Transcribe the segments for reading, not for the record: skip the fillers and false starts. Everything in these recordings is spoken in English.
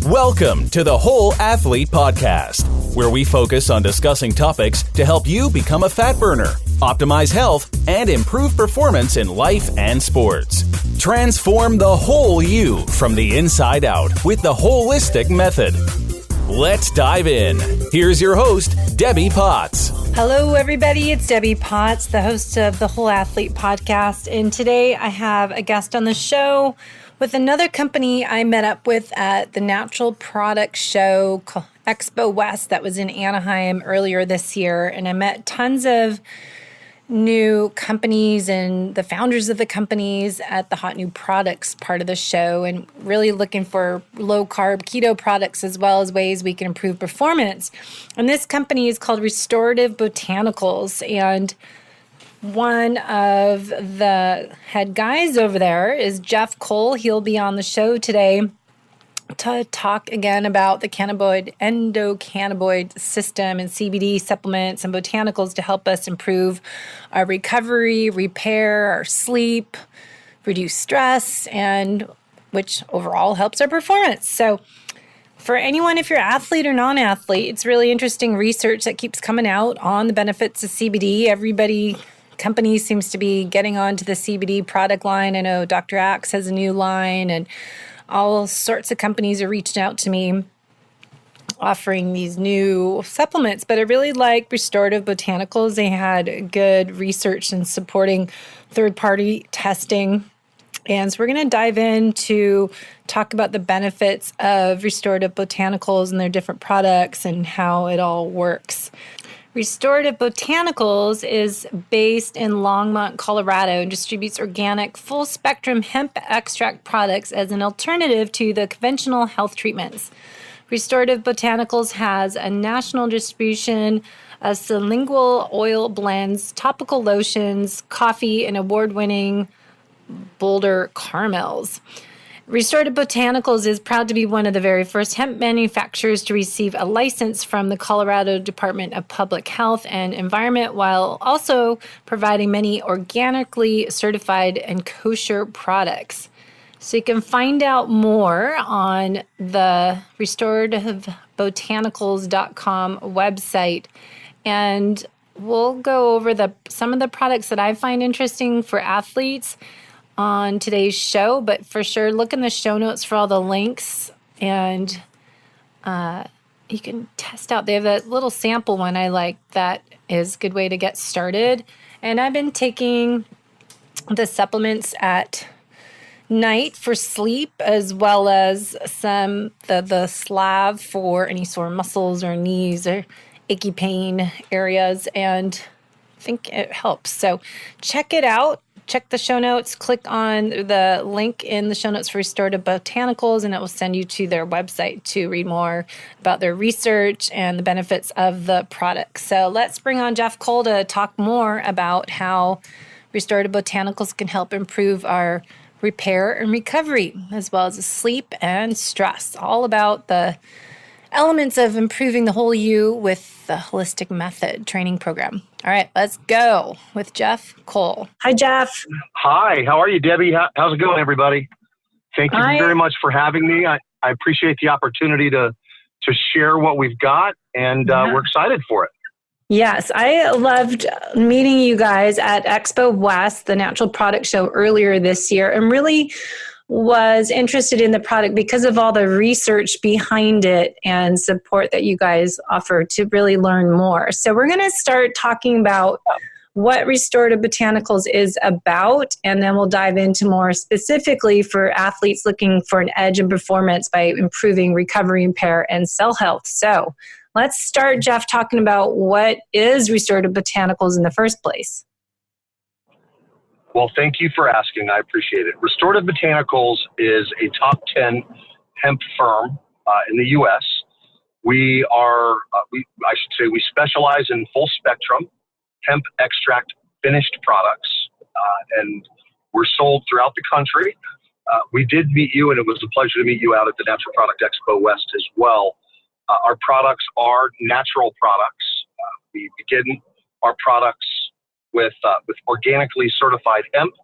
Welcome to the Whole Athlete Podcast, where we focus on discussing topics to help you become a fat burner, optimize health, and improve performance in life and sports. Transform the whole you from the inside out with the holistic method. Let's dive in. Here's your host, Debbie Potts. Hello, everybody. It's Debbie Potts, the host of the Whole Athlete Podcast. And today I have a guest on the show with another company I met up with at the Natural Product Show, Expo West, that was in Anaheim earlier this year. And I met tons of new companies and the founders of the companies at the Hot New Products part of the show, and really looking for low-carb keto products as well as ways we can improve performance. And this company is called Restorative Botanicals, and one of the head guys over there is Jeff Cole. He'll be on the show today to talk again about the endocannabinoid system and CBD supplements and botanicals to help us improve our recovery, repair, our sleep, reduce stress, and which overall helps our performance. So for anyone, if you're an athlete or non-athlete, it's really interesting research that keeps coming out on the benefits of CBD. Company seems to be getting onto the CBD product line. I know Dr. Axe has a new line, and all sorts of companies are reaching out to me offering these new supplements. But I really like Restorative Botanicals. They had good research and supporting third-party testing. And so we're going to dive in to talk about the benefits of Restorative Botanicals and their different products and how it all works. Restorative Botanicals is based in Longmont, Colorado, and distributes organic, full-spectrum hemp extract products as an alternative to the conventional health treatments. Restorative Botanicals has a national distribution of sublingual oil blends, topical lotions, coffee, and award-winning Boulder caramels. Restorative Botanicals is proud to be one of the very first hemp manufacturers to receive a license from the Colorado Department of Public Health and Environment, while also providing many organically certified and kosher products. So you can find out more on the restorativebotanicals.com website, and we'll go over some of the products that I find interesting for athletes on today's show, but for sure look in the show notes for all the links, and you can test out. They have that little sample one I like that is a good way to get started. And I've been taking the supplements at night for sleep, as well as some the Slav for any sore muscles or knees or achy pain areas, and I think it helps. So check it out. Check the show notes, click on the link in the show notes for Restorative Botanicals, and it will send you to their website to read more about their research and the benefits of the product. So let's bring on Jeff Cole to talk more about how Restorative Botanicals can help improve our repair and recovery, as well as sleep and stress. All about the elements of improving the whole you with the holistic method training program. All right, let's go with Jeff Cole. Hi, Jeff. Hi, how are you, Debbie? How's it going, everybody? Thank you very much for having me. I appreciate the opportunity to share what we've got, and we're excited for it. Yes, I loved meeting you guys at Expo West, the Natural Product Show earlier this year, and really was interested in the product because of all the research behind it and support that you guys offer to really learn more. So we're going to start talking about what Restorative Botanicals is about, and then we'll dive into more specifically for athletes looking for an edge in performance by improving recovery, repair, and cell health. So let's start, Jeff, talking about what is Restorative Botanicals in the first place. Well, thank you for asking. I appreciate it. Restorative Botanicals is a top 10 hemp firm in the U.S. We specialize in full spectrum hemp extract finished products, and we're sold throughout the country. We did meet you, and it was a pleasure to meet you out at the Natural Product Expo West as well. Our products are natural products. We begin our products with organically certified hemp.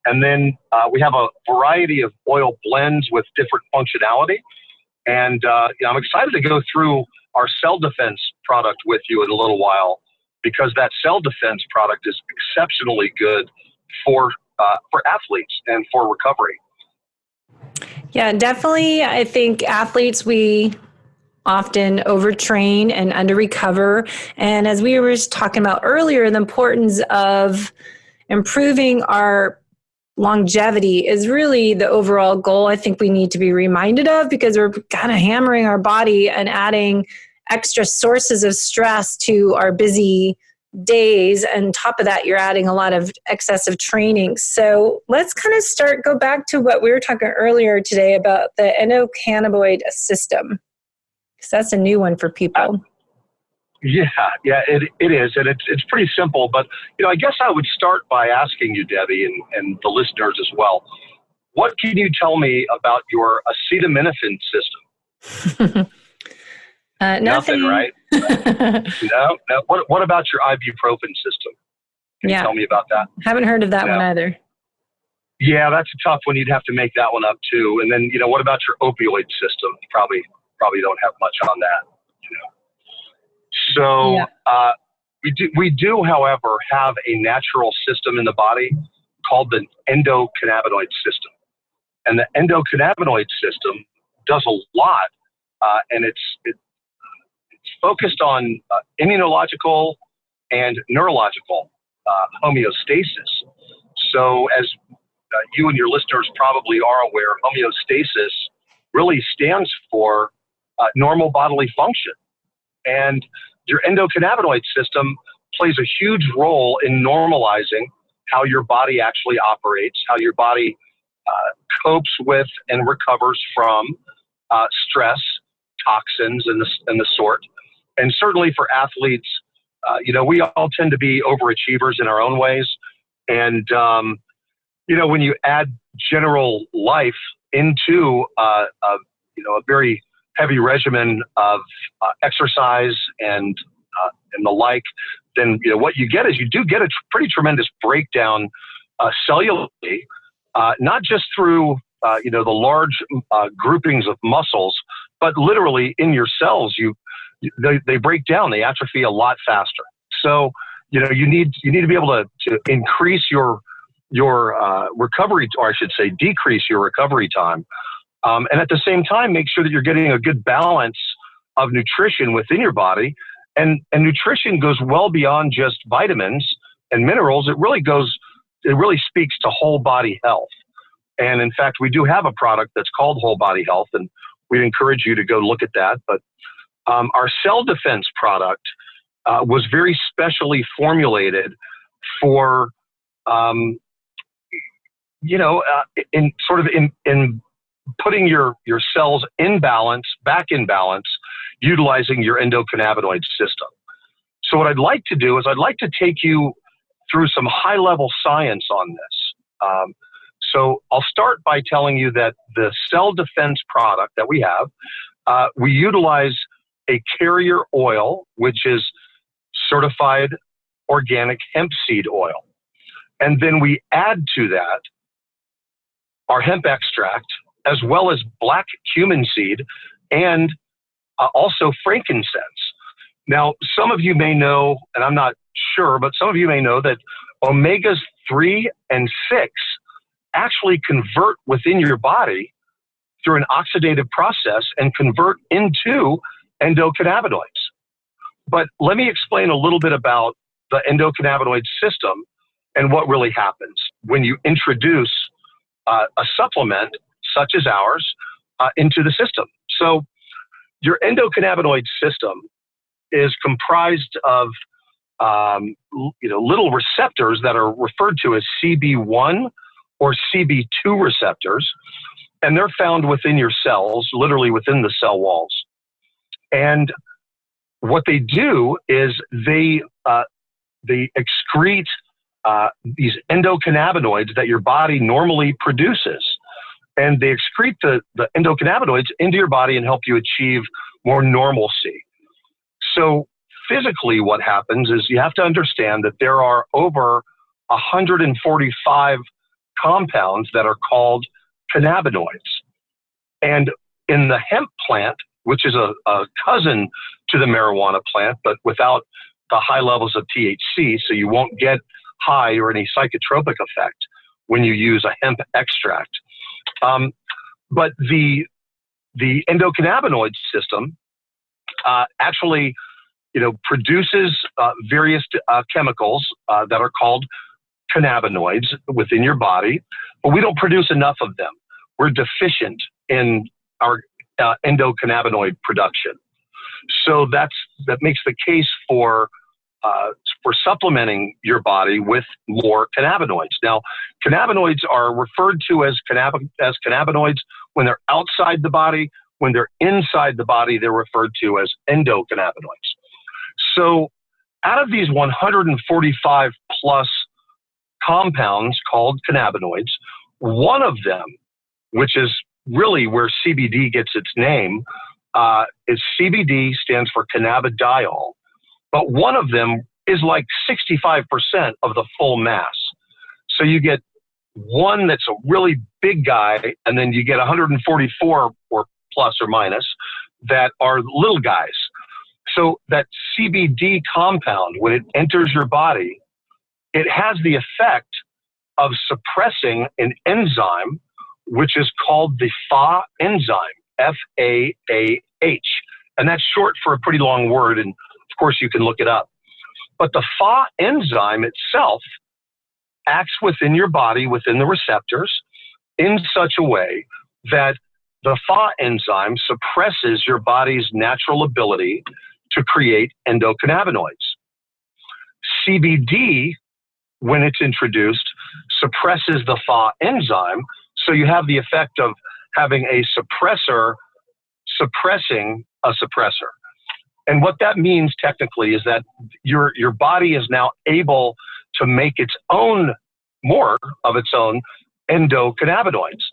And then we have a variety of oil blends with different functionality. And I'm excited to go through our cell defense product with you in a little while, because that cell defense product is exceptionally good for athletes and for recovery. Yeah, definitely. I think athletes, we often overtrain and under recover. And as we were just talking about earlier, the importance of improving our longevity is really the overall goal I think we need to be reminded of, because we're kind of hammering our body and adding extra sources of stress to our busy days. And on top of that, you're adding a lot of excessive training. So let's kind of go back to what we were talking earlier today about the endocannabinoid system, because that's a new one for people. Yeah, it is. And it's pretty simple. But, I guess I would start by asking you, Debbie, and the listeners as well, what can you tell me about your acetaminophen system? Nothing, right? No. What about your ibuprofen system? Can you tell me about that? Haven't heard of that one either. Yeah, that's a tough one. You'd have to make that one up too. And then, what about your opioid system? You probably don't have much on that. So we do, however, have a natural system in the body called the endocannabinoid system. And the endocannabinoid system does a lot, and it's focused on immunological and neurological homeostasis. So as you and your listeners probably are aware, homeostasis really stands for normal bodily function. And your endocannabinoid system plays a huge role in normalizing how your body actually operates, how your body copes with and recovers from stress, toxins, and the sort. And certainly for athletes, we all tend to be overachievers in our own ways. And, when you add general life into a very heavy regimen of exercise and the like, then what you get is you do get a pretty tremendous breakdown cellularly, not just through the large groupings of muscles, but literally in your cells. They break down, they atrophy a lot faster. So you need to be able to increase your recovery, or I should say decrease your recovery time. And at the same time, make sure that you're getting a good balance of nutrition within your body. And nutrition goes well beyond just vitamins and minerals. It really speaks to whole body health. And in fact, we do have a product that's called Whole Body Health, and we'd encourage you to go look at that. But our cell defense product was very specially formulated for, in putting your cells back in balance, utilizing your endocannabinoid system. So what I'd like to do is I'd like to take you through some high-level science on this. So I'll start by telling you that the cell defense product that we have, we utilize a carrier oil, which is certified organic hemp seed oil. And then we add to that our hemp extract, as well as black cumin seed, and also frankincense. Now, some of you may know, and I'm not sure, but some of you may know that omegas 3 and 6 actually convert within your body through an oxidative process and convert into endocannabinoids. But let me explain a little bit about the endocannabinoid system and what really happens when you introduce a supplement such as ours into the system. So your endocannabinoid system is comprised of little receptors that are referred to as CB1 or CB2 receptors, and they're found within your cells, literally within the cell walls. And what they do is they excrete these endocannabinoids that your body normally produces. And they excrete the endocannabinoids into your body and help you achieve more normalcy. So physically what happens is you have to understand that there are over 145 compounds that are called cannabinoids. And in the hemp plant, which is a cousin to the marijuana plant, but without the high levels of THC, so you won't get high or any psychotropic effect when you use a hemp extract. But the endocannabinoid system actually, produces various chemicals that are called cannabinoids within your body, but we don't produce enough of them. We're deficient in our endocannabinoid production. So that makes the case for supplementing your body with more cannabinoids. Now, cannabinoids are referred to as cannabinoids when they're outside the body. When they're inside the body, they're referred to as endocannabinoids. So out of these 145 plus compounds called cannabinoids, one of them, which is really where CBD gets its name, is CBD, stands for cannabidiol, but one of them is like 65% of the full mass. So you get one that's a really big guy, and then you get 144 or plus or minus that are little guys. So that CBD compound, when it enters your body, it has the effect of suppressing an enzyme, which is called the FAH enzyme, F-A-A-H. And that's short for a pretty long word, and of course you can look it up. But the FAH enzyme itself acts within your body, within the receptors, in such a way that the FAH enzyme suppresses your body's natural ability to create endocannabinoids. CBD, when it's introduced, suppresses the FAH enzyme, so you have the effect of having a suppressor suppressing a suppressor. And what that means technically is that your body is now able to make its own, more of its own endocannabinoids.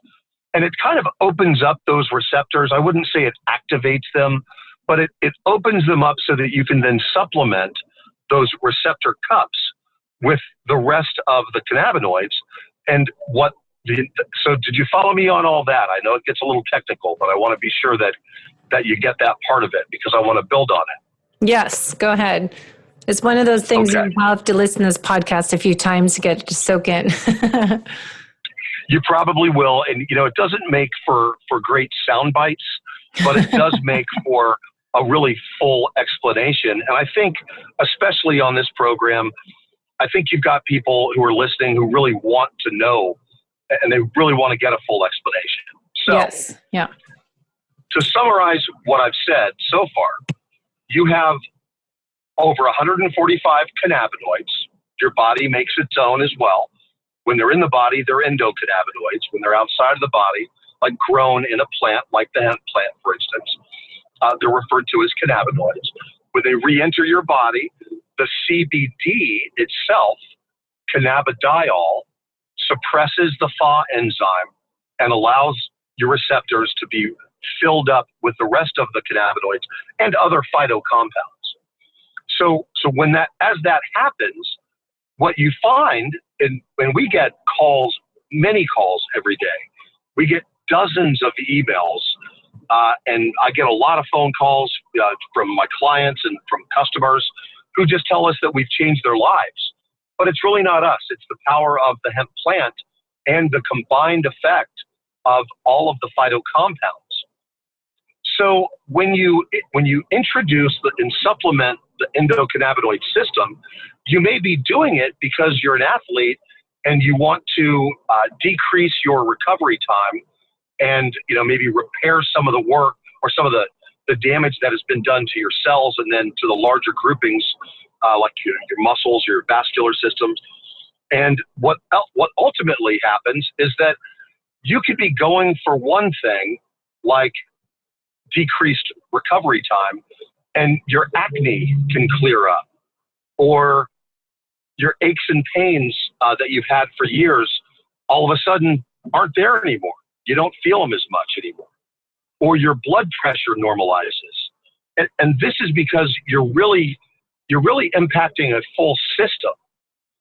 And it kind of opens up those receptors. I wouldn't say it activates them, but it opens them up so that you can then supplement those receptor cups with the rest of the cannabinoids. And so did you follow me on all that? I know it gets a little technical, but I want to be sure that you get that part of it, because I want to build on it. Yes, go ahead. It's one of those things you have to listen to this podcast a few times to get to soak in. You probably will. And, it doesn't make for great sound bites, but it does make for a really full explanation. And I think, especially on this program, I think you've got people who are listening who really want to know, and they really want to get a full explanation. So, yes. Yeah. To summarize what I've said so far, you have over 145 cannabinoids. Your body makes its own as well. When they're in the body, they're endocannabinoids. When they're outside of the body, like grown in a plant, like the hemp plant, for instance, they're referred to as cannabinoids. When they re-enter your body, the CBD itself, cannabidiol, suppresses the FAH enzyme and allows your receptors to be filled up with the rest of the cannabinoids and other phytocompounds. So as that happens, what you find, when we get calls, many calls every day, we get dozens of emails, and I get a lot of phone calls from my clients and from customers who just tell us that we've changed their lives. But it's really not us. It's the power of the hemp plant and the combined effect of all of the phytocompounds. So when you introduce and supplement the endocannabinoid system, you may be doing it because you're an athlete and you want to decrease your recovery time and maybe repair some of the work or some of the damage that has been done to your cells and then to the larger groupings like your muscles, your vascular systems. And what ultimately happens is that you could be going for one thing like decreased recovery time, and your acne can clear up, or your aches and pains that you've had for years all of a sudden aren't there anymore. You don't feel them as much anymore, or your blood pressure normalizes. And this is because you're really impacting a full system.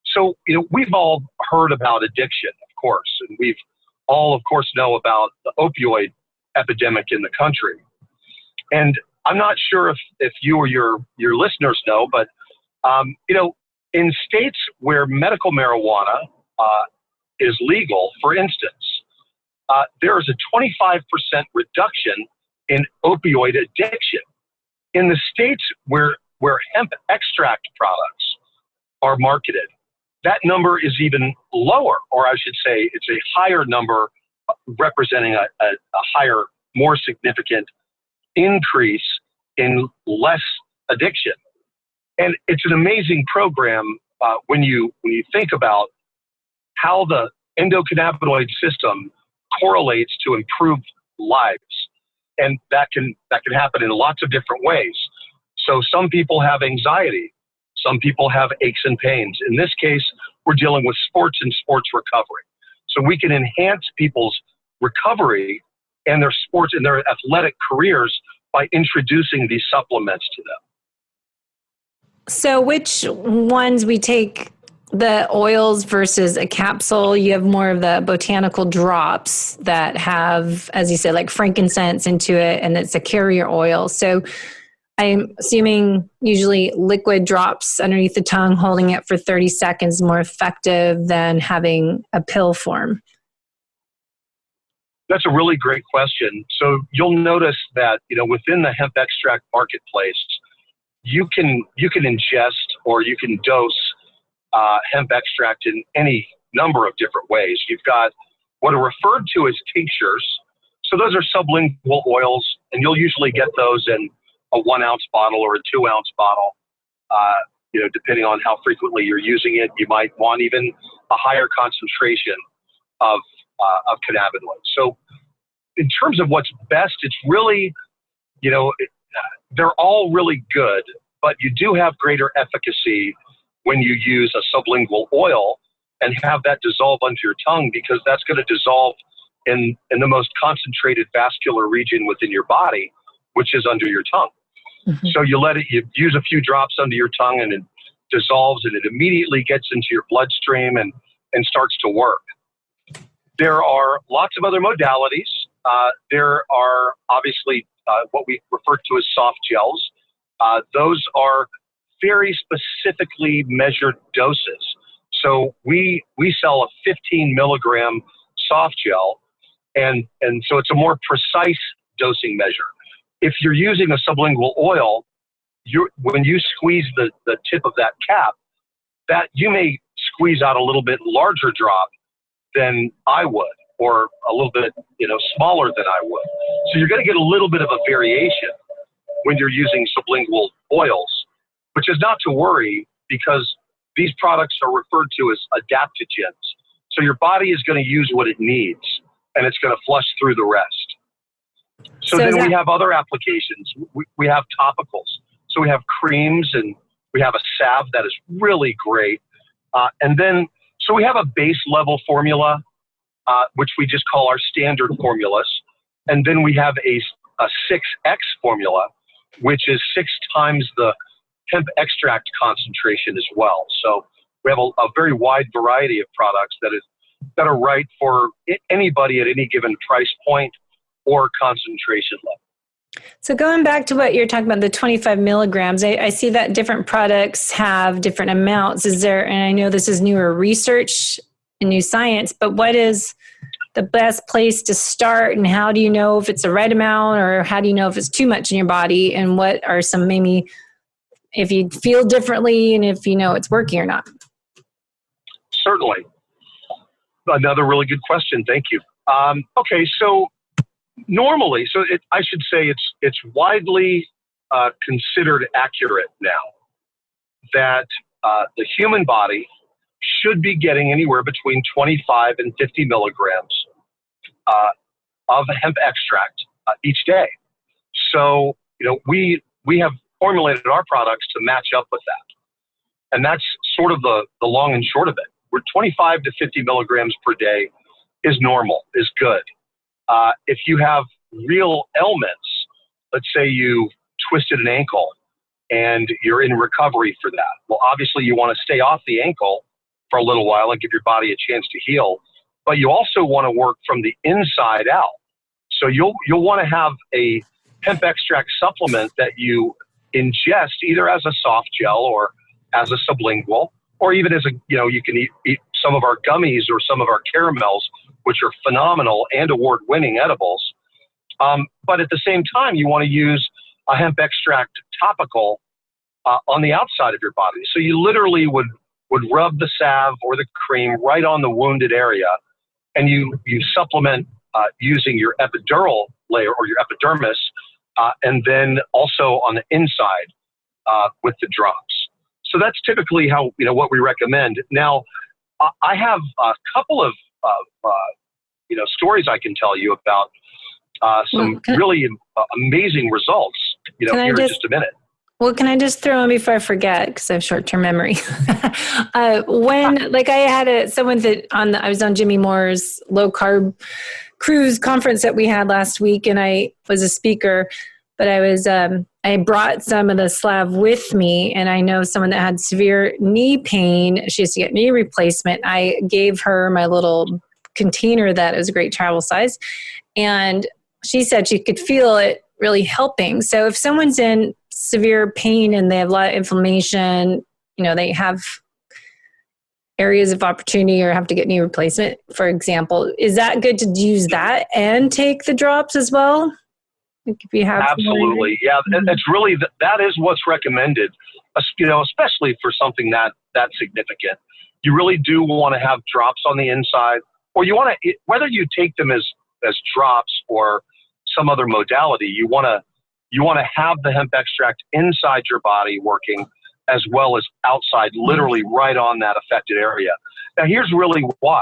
So, we've all heard about addiction, of course, and we've all, of course, know about the opioid epidemic in the country. And I'm not sure if you or your listeners know, but in states where medical marijuana is legal, for instance, there is a 25% reduction in opioid addiction. In the states where hemp extract products are marketed, that number is even lower, or I should say it's a higher number, representing a higher, more significant increase in less addiction. And it's an amazing program when you think about how the endocannabinoid system correlates to improved lives. And that can happen in lots of different ways. So some people have anxiety. Some people have aches and pains. In this case, we're dealing with sports and sports recovery. So we can enhance people's recovery and their sports and their athletic careers by introducing these supplements to them. So which ones we take, the oils versus a capsule? You have more of the botanical drops that have, as you said, like frankincense into it, and it's a carrier oil. So I'm assuming usually liquid drops underneath the tongue, holding it for 30 seconds, more effective than having a pill form. That's a really great question. So you'll notice that, within the hemp extract marketplace, you can ingest or you can dose hemp extract in any number of different ways. You've got what are referred to as tinctures. So those are sublingual oils, and you'll usually get those in a 1 ounce bottle or a 2 ounce bottle. Depending on how frequently you're using it, you might want even a higher concentration of cannabinoids. So in terms of what's best, it's really, they're all really good, but you do have greater efficacy when you use a sublingual oil and have that dissolve under your tongue, because that's going to dissolve in the most concentrated vascular region within your body, which is under your tongue. Mm-hmm. So you use a few drops under your tongue, and it dissolves, and it immediately gets into your bloodstream and starts to work. There are lots of other modalities. There are obviously what we refer to as soft gels. Those are very specifically measured doses. So we sell a 15 milligram soft gel, and so it's a more precise dosing measure. If you're using a sublingual oil, when you squeeze the tip of that cap, that you may squeeze out a little bit larger drop than I would, or a little bit smaller than I would. So you're going to get a little bit of a variation when you're using sublingual oils, which is not to worry, because these products are referred to as adaptogens. So your body is going to use what it needs, and it's going to flush through the rest. So then we have other applications. We have topicals. So we have creams, and we have a salve that is really great. And then, so we have a base level formula, which we just call our standard formulas. And then we have a 6X formula, which is 6 times the hemp extract concentration as well. So we have a very wide variety of products that are right for anybody at any given price point or concentration level. So going back to what you're talking about, the 25 milligrams, I see that different products have different amounts. And I know this is newer research and new science, but what is the best place to start, and how do you know if it's the right amount, or how do you know if it's too much in your body, and what are some, maybe if you feel differently and if you know it's working or not? Certainly. Another really good question. Thank you. Okay, so normally, I should say it's widely considered accurate now that the human body should be getting anywhere between 25 and 50 milligrams of hemp extract each day. So, we have formulated our products to match up with that. And that's sort of the long and short of it. We're 25 to 50 milligrams per day is normal, is good. If you have real ailments, let's say you twisted an ankle and you're in recovery for that. Well, obviously you want to stay off the ankle for a little while and give your body a chance to heal, but you also want to work from the inside out. So you'll want to have a hemp extract supplement that you ingest either as a soft gel or as a sublingual, or even as a, you can eat some of our gummies or some of our caramels, which are phenomenal and award-winning edibles. But at the same time, you want to use a hemp extract topical on the outside of your body. So you literally would rub the salve or the cream right on the wounded area, and you supplement using your epidural layer or your epidermis, and then also on the inside with the drops. So that's typically how, what we recommend. Now, I have a couple of stories I can tell you about some really amazing results, here in just a minute. Well, can I just throw in before I forget, because I have short-term memory. I was on Jimmy Moore's low-carb cruise conference that we had last week, and I was a speaker, but I brought some of the Slav with me, and I know someone that had severe knee pain. She used to get knee replacement. I gave her my little container that was a great travel size, and she said she could feel it really helping. So if someone's in severe pain and they have a lot of inflammation, they have areas of opportunity or have to get knee replacement, for example, is that good to use that and take the drops as well? If you have absolutely, yeah, it's really that is what's recommended, especially for something that significant. You really do want to have drops on the inside, or you want to, whether you take them as drops or some other modality, you want to have the hemp extract inside your body working as well as outside, literally right on that affected area. Now, here's really why.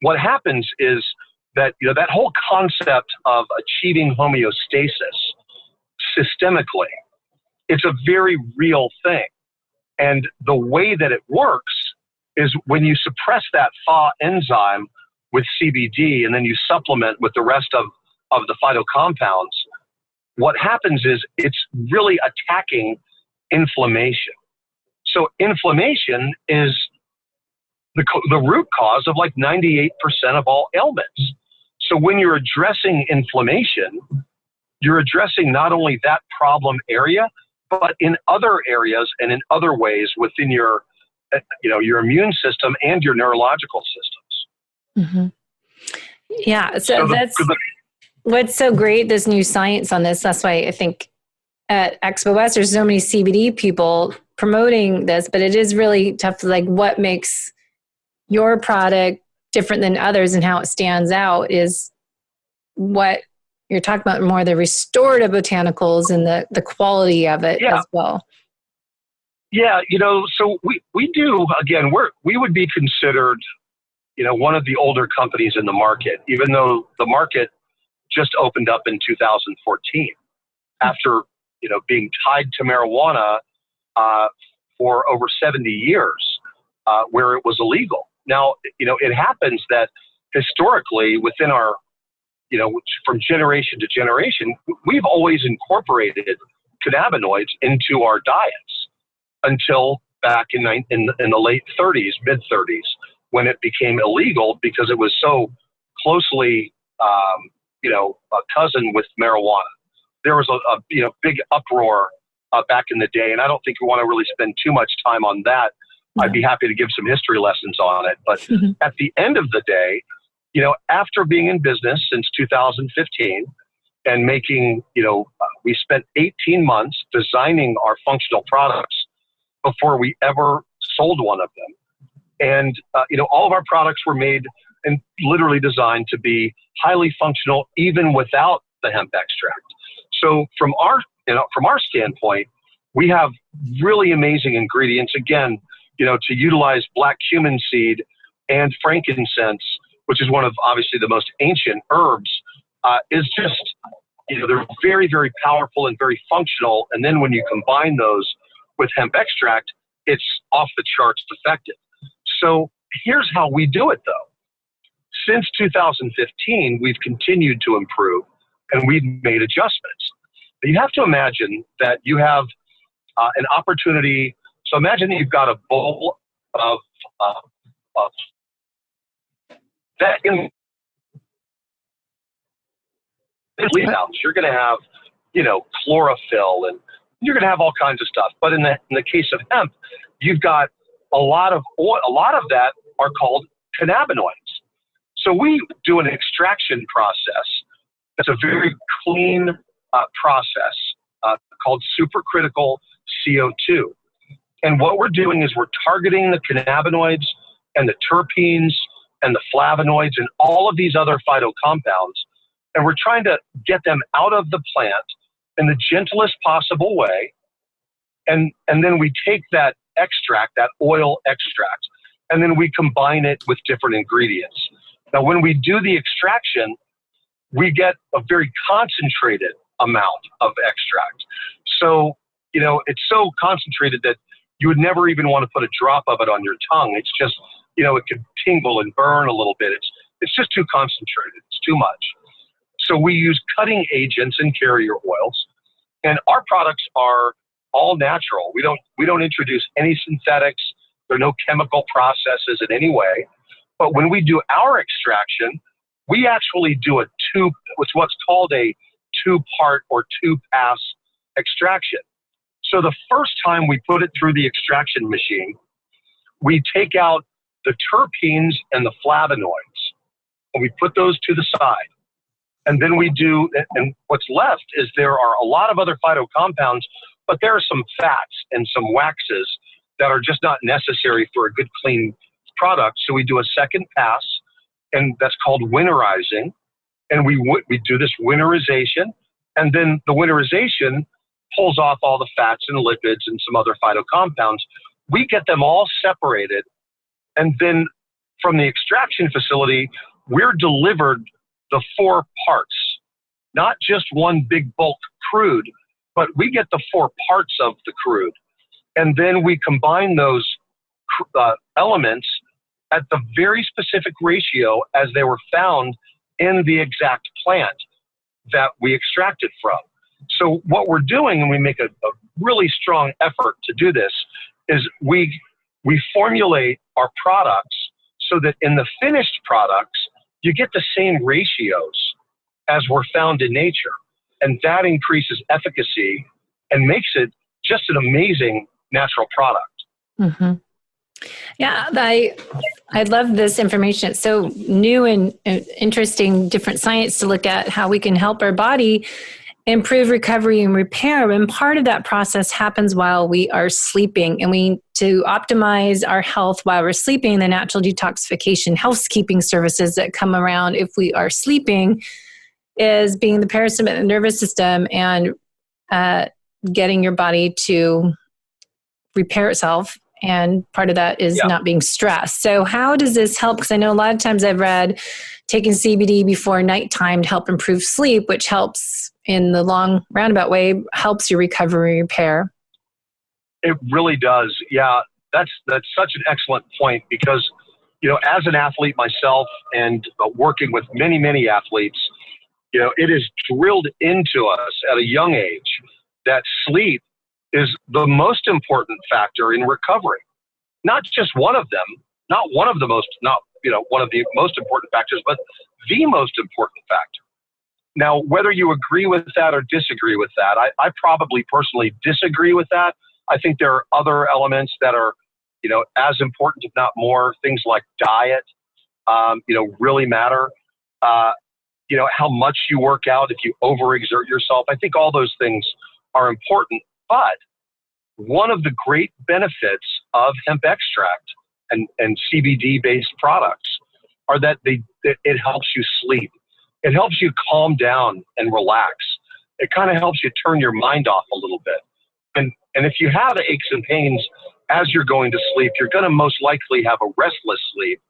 What happens is that, that whole concept of achieving homeostasis systemically, it's a very real thing. And the way that it works is when you suppress that Fa enzyme with CBD and then you supplement with the rest of the phytocompounds, what happens is it's really attacking inflammation. So inflammation is the root cause of like 98% of all ailments. So when you're addressing inflammation, you're addressing not only that problem area, but in other areas and in other ways within your immune system and your neurological systems. Mm-hmm. Yeah. So that's what's so great, this new science on this. That's why I think at Expo West, there's so many CBD people promoting this, but it is really tough to what makes your product different than others and how it stands out is what you're talking about, more the restorative botanicals and the quality of it as well. Yeah. So we do, again, we would be considered, one of the older companies in the market, even though the market just opened up in 2014 after, being tied to marijuana for over 70 years, where it was illegal. Now, it happens that historically within our, from generation to generation, we've always incorporated cannabinoids into our diets until back in the late 30s, mid 30s, when it became illegal because it was so closely, a cousin with marijuana. There was a big uproar back in the day, and I don't think we want to really spend too much time on that. I'd be happy to give some history lessons on it. But at the end of the day, after being in business since 2015 and making, we spent 18 months designing our functional products before we ever sold one of them. And, all of our products were made and literally designed to be highly functional, even without the hemp extract. So from our standpoint, we have really amazing ingredients, again, to utilize black cumin seed and frankincense, which is one of obviously the most ancient herbs, is just, they're very, very powerful and very functional. And then when you combine those with hemp extract, it's off the charts effective. So here's how we do it, though. Since 2015, we've continued to improve and we've made adjustments. But you have to imagine that you have an opportunity. So imagine that you've got a bowl of that. In leaf mountains, you're going to have, chlorophyll, and you're going to have all kinds of stuff. But in the case of hemp, you've got a lot of oil. A lot of that are called cannabinoids. So we do an extraction process. It's a very clean process called supercritical CO2. And what we're doing is we're targeting the cannabinoids and the terpenes and the flavonoids and all of these other phytocompounds. And we're trying to get them out of the plant in the gentlest possible way. And then we take that extract, that oil extract, and then we combine it with different ingredients. Now, when we do the extraction, we get a very concentrated amount of extract. So, it's so concentrated that you would never even want to put a drop of it on your tongue. It's just, it could tingle and burn a little bit. It's just too concentrated. It's too much. So we use cutting agents and carrier oils, and our products are all natural. We don't introduce any synthetics. There are no chemical processes in any way. But when we do our extraction, we actually do what's called a two-part or two-pass extraction. So the first time we put it through the extraction machine, we take out the terpenes and the flavonoids, and we put those to the side. And then and what's left is there are a lot of other phytocompounds, but there are some fats and some waxes that are just not necessary for a good, clean product. So we do a second pass, and that's called winterizing. And we do this winterization, and then the winterization pulls off all the fats and lipids and some other phytocompounds. We get them all separated, and then from the extraction facility, we're delivered the 4 parts, not just one big bulk crude, but we get the 4 parts of the crude. And then we combine those elements at the very specific ratio as they were found in the exact plant that we extracted from. So what we're doing, and we make a really strong effort to do this, is we formulate our products so that in the finished products, you get the same ratios as were found in nature. And that increases efficacy and makes it just an amazing natural product. Mm-hmm. Yeah, I love this information. It's so new and interesting, different science to look at how we can help our body improve recovery and repair. And part of that process happens while we are sleeping. And to optimize our health while we're sleeping, the natural detoxification housekeeping services that come around if we are sleeping is being the parasympathetic nervous system and getting your body to repair itself. And part of that is not being stressed. So how does this help? Because I know a lot of times I've read taking CBD before nighttime to help improve sleep, which helps in the long roundabout way, helps your recovery repair. It really does. Yeah, that's such an excellent point because, as an athlete myself and working with many, many athletes, it is drilled into us at a young age that sleep is the most important factor in recovery. Not just one of them, not one of the most important factors, but the most important factor. Now, whether you agree with that or disagree with that, I probably personally disagree with that. I think there are other elements that are, as important, if not more. Things like diet, really matter. How much you work out, if you overexert yourself. I think all those things are important. But one of the great benefits of hemp extract and CBD-based products are that it helps you sleep. It helps you calm down and relax. It kind of helps you turn your mind off a little bit. And if you have aches and pains as you're going to sleep, you're going to most likely have a restless sleep,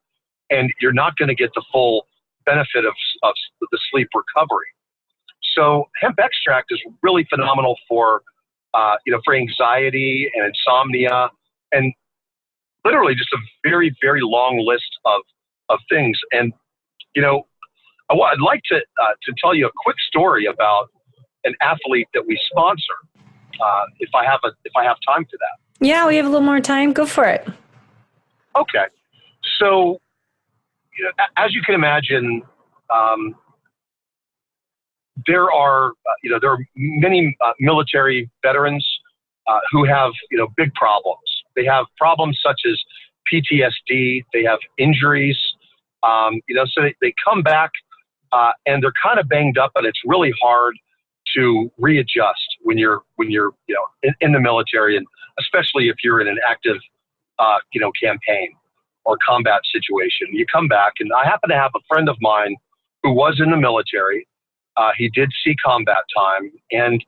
and you're not going to get the full benefit of the sleep recovery. So hemp extract is really phenomenal for anxiety and insomnia, and literally just a very, very long list of things. And, I'd like to tell you a quick story about an athlete that we sponsor, if I have time for that. Yeah, we have a little more time. Go for it. Okay. So, as you can imagine, there are many military veterans who have, big problems. They have problems such as PTSD. They have injuries. So they come back and they're kind of banged up, and it's really hard to readjust when you're in the military, and especially if you're in an active campaign or combat situation. You come back, and I happen to have a friend of mine who was in the military. He did see combat time, and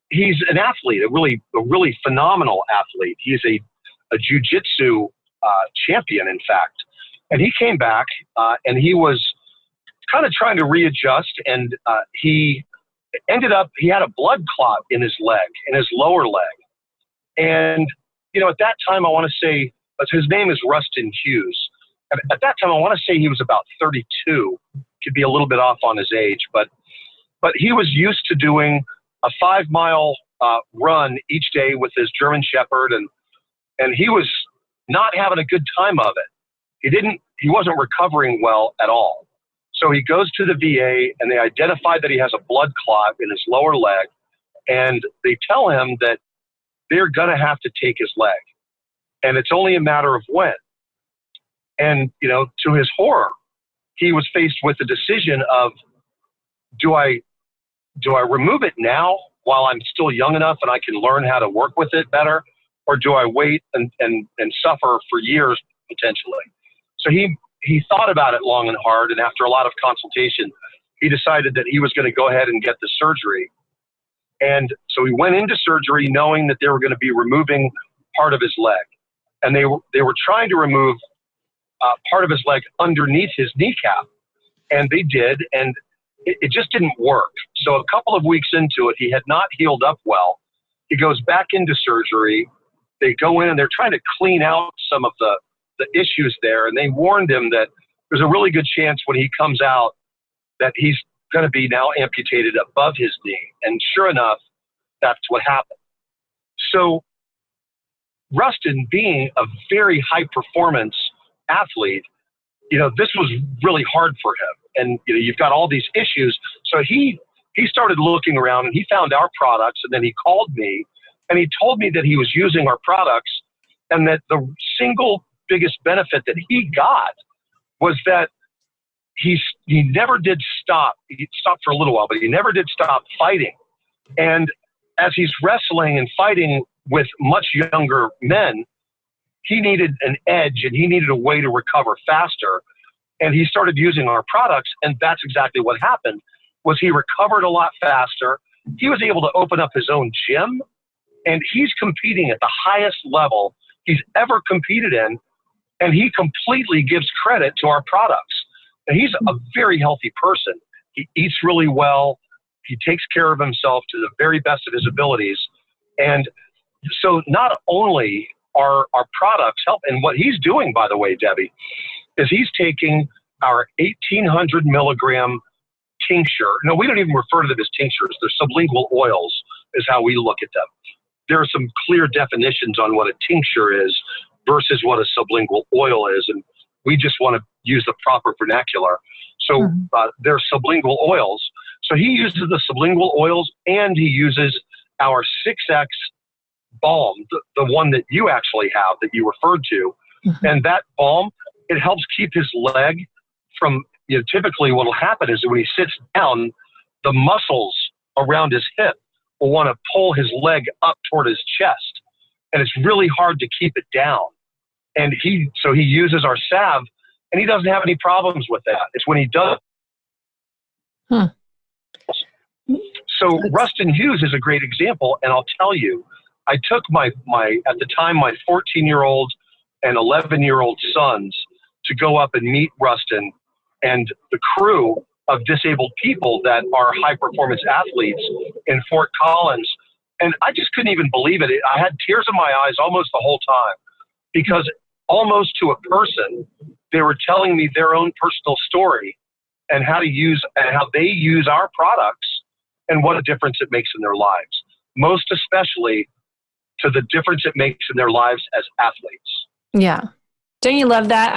he's an athlete, a really phenomenal athlete. He's a jiu-jitsu champion, in fact. And he came back, and he was kind of trying to readjust, and he had a blood clot in his leg, in his lower leg. And, at that time, I want to say, his name is Rustin Hughes. At that time, I want to say he was about 32. Could be a little bit off on his age, but he was used to doing a 5-mile run each day with his German Shepherd, and he was not having a good time of it. He wasn't recovering well at all. So he goes to the VA, and they identify that he has a blood clot in his lower leg, and they tell him that they're going to have to take his leg, and it's only a matter of when. And, to his horror, he was faced with the decision of, do I remove it now while I'm still young enough and I can learn how to work with it better, or do I wait and suffer for years potentially? So he thought about it long and hard, and after a lot of consultation, he decided that he was going to go ahead and get the surgery. And so he went into surgery knowing that they were going to be removing part of his leg, and they were trying to remove part of his leg underneath his kneecap, and they did, and it just didn't work. So a couple of weeks into it, he had not healed up well. He goes back into surgery. They go in and they're trying to clean out some of the issues there, and they warned him that there's a really good chance when he comes out that he's going to be now amputated above his knee. And sure enough, that's what happened. So Rustin, being a very high performance athlete, this was really hard for him. And, you've got all these issues. So he started looking around, and he found our products, and then he called me, and he told me that he was using our products, and that the single biggest benefit that he got was that he never did stop. He stopped for a little while, but he never did stop fighting. And as he's wrestling and fighting with much younger men, he needed an edge, and he needed a way to recover faster. And he started using our products, and that's exactly what happened. Was he recovered a lot faster. He was able to open up his own gym, and he's competing at the highest level he's ever competed in, and he completely gives credit to our products. And he's a very healthy person. He eats really well. He takes care of himself to the very best of his abilities. And so not only are our products help, and what he's doing, by the way, Debbie, is he's taking our 1,800 milligram tincture. No, we don't even refer to them as tinctures. They're sublingual oils is how we look at them. There are some clear definitions on what a tincture is versus what a sublingual oil is, and we just want to use the proper vernacular. So they're sublingual oils. So he uses the sublingual oils, and he uses our 6X balm, the one that you actually have that you referred to. And that balm, it helps keep his leg from, typically what will happen is that when he sits down, the muscles around his hip will want to pull his leg up toward his chest. And it's really hard to keep it down. And so he uses our salve, and he doesn't have any problems with that. It's when he does. So Rustin Hughes is a great example. And I'll tell you, I took at the time, my 14-year-old and 11-year-old sons to go up and meet Rustin and the crew of disabled people that are high-performance athletes in Fort Collins. And I just couldn't even believe it. I had tears in my eyes almost the whole time, because almost to a person, they were telling me their own personal story and how they use our products and what a difference it makes in their lives, most especially to the difference it makes in their lives as athletes. Yeah. Don't you love that?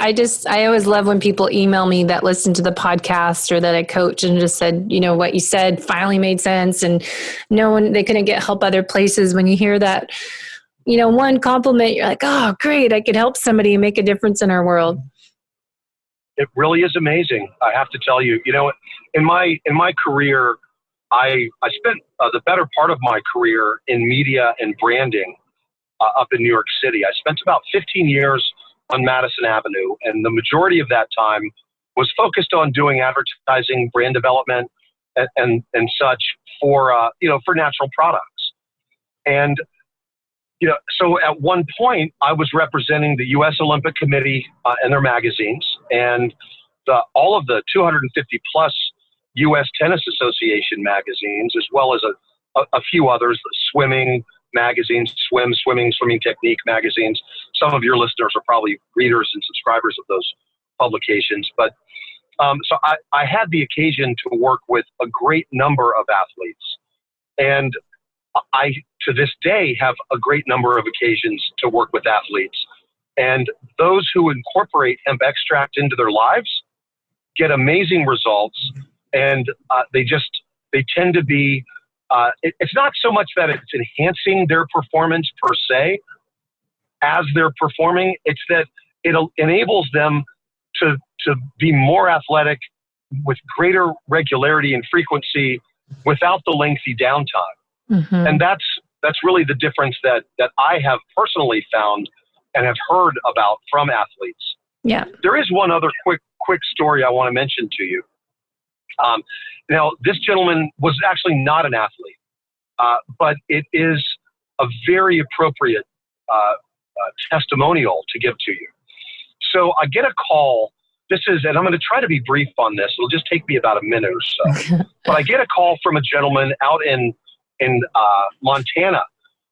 I always love when people email me that listen to the podcast or that I coach and just said, what you said finally made sense. And they couldn't get help other places. When you hear that, one compliment, you're like, oh, great. I could help somebody and make a difference in our world. It really is amazing. I have to tell you, in my career, I spent the better part of my career in media and branding up in New York City. I spent about 15 years on Madison Avenue, and the majority of that time was focused on doing advertising, brand development, and such for natural products. And so at one point, I was representing the U.S. Olympic Committee and their magazines, and all of the 250 plus U.S. Tennis Association magazines, as well as a few others, the swimming magazines, swimming technique magazines. Some of your listeners are probably readers and subscribers of those publications. But so I had the occasion to work with a great number of athletes. And I, to this day, have a great number of occasions to work with athletes. And those who incorporate hemp extract into their lives get amazing results. And they tend to be, it's not so much that it's enhancing their performance per se as they're performing, it's that it enables them to be more athletic with greater regularity and frequency without the lengthy downtime. Mm-hmm. And that's really the difference that I have personally found and have heard about from athletes. Yeah. There is one other quick story I want to mention to you. Now, this gentleman was actually not an athlete, but it is a very appropriate testimonial to give to you. So I get a call. And I'm going to try to be brief on this. It'll just take me about a minute or so. But I get a call from a gentleman out in Montana,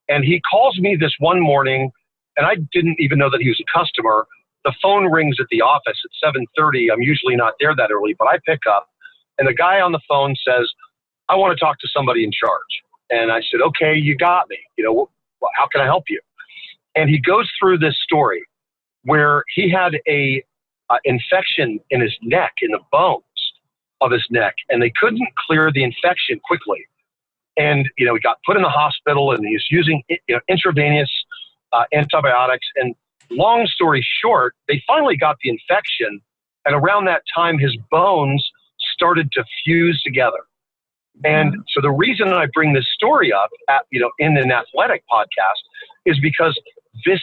and he calls me this one morning, and I didn't even know that he was a customer. The phone rings at the office at 7:30. I'm usually not there that early, but I pick up. And the guy on the phone says, I want to talk to somebody in charge. And I said, okay, you got me. How can I help you? And he goes through this story where he had a infection in his neck, in the bones of his neck, and they couldn't clear the infection quickly. And, he got put in the hospital, and he's using intravenous antibiotics. And long story short, they finally got the infection. And around that time, his bones started to fuse together. And so the reason I bring this story up in an athletic podcast is because this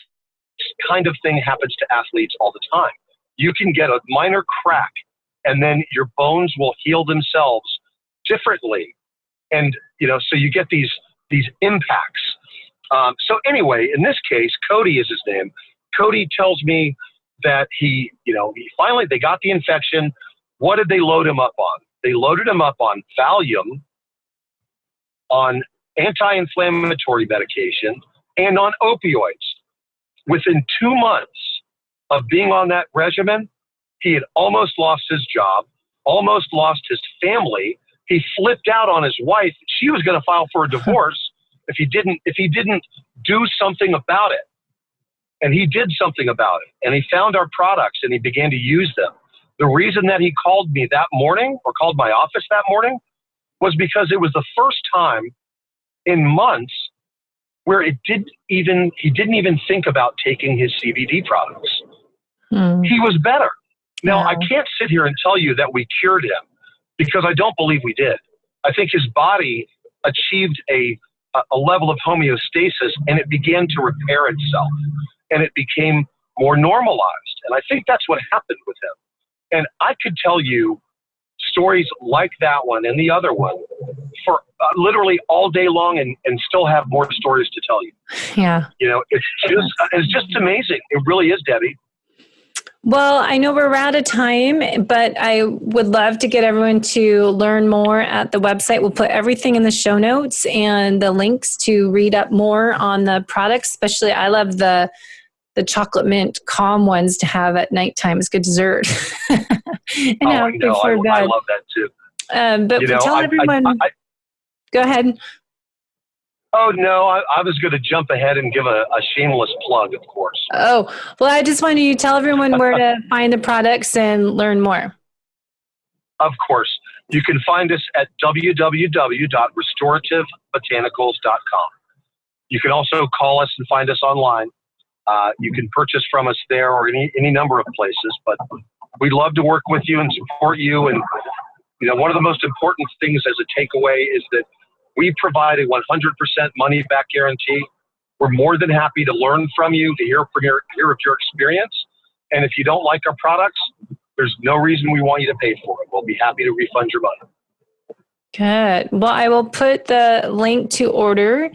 kind of thing happens to athletes all the time. You can get a minor crack and then your bones will heal themselves differently. And, so you get these impacts. So anyway, in this case, Cody is his name. Cody tells me that he finally, they got the infection. What did they load him up on? They loaded him up on Valium, on anti-inflammatory medication, and on opioids. Within 2 months of being on that regimen, he had almost lost his job, almost lost his family. He flipped out on his wife. She was going to file for a divorce if he didn't do something about it. And he did something about it. And he found our products and he began to use them. The reason that he called me that morning, or called my office that morning, was because it was the first time in months where he didn't even think about taking his CBD products. He was better. Now, I can't sit here and tell you that we cured him, because I don't believe we did. I think his body achieved a level of homeostasis, and it began to repair itself, and it became more normalized. And I think that's what happened with him. And I could tell you stories like that one and the other one for literally all day long, and still have more stories to tell you. Yeah. It's just amazing. It really is, Debbie. Well, I know we're out of time, but I would love to get everyone to learn more at the website. We'll put everything in the show notes and the links to read up more on the products. Especially, I love the chocolate mint calm ones to have at nighttime as good dessert. I love that too. But tell everyone. Go ahead. Oh, no, I was going to jump ahead and give a shameless plug, of course. Oh, well, I just wanted you to tell everyone where to find the products and learn more. Of course. You can find us at www.restorativebotanicals.com. You can also call us and find us online. You can purchase from us there or any number of places, but we'd love to work with you and support you. And, one of the most important things as a takeaway is that we provide a 100% money back guarantee. We're more than happy to learn from you, to hear of your experience. And if you don't like our products, there's no reason we want you to pay for it. We'll be happy to refund your money. Good. Well, I will put the link to order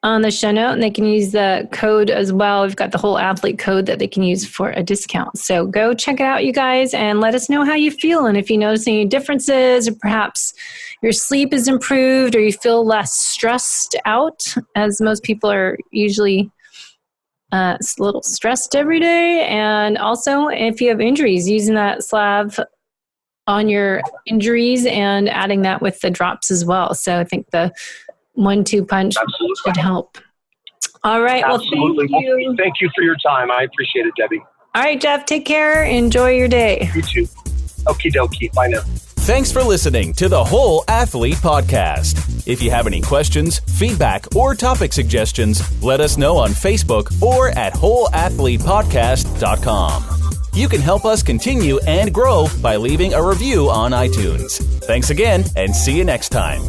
on the show note, and they can use the code as well. We've got the whole athlete code that they can use for a discount. So go check it out, you guys, and let us know how you feel. And if you notice any differences, or perhaps your sleep is improved, or you feel less stressed out, as most people are usually a little stressed every day. And also, if you have injuries, using that salve on your injuries and adding that with the drops as well. So I think the 1-2 punch should help. All right. Absolutely. Well, thank you. Well, thank you for your time. I appreciate it, Debbie. All right, Jeff, take care. Enjoy your day. You too. Okie dokie. Bye now. Thanks for listening to the Whole Athlete Podcast. If you have any questions, feedback, or topic suggestions, let us know on Facebook or at wholeathletepodcast.com. You can help us continue and grow by leaving a review on iTunes. Thanks again, and see you next time.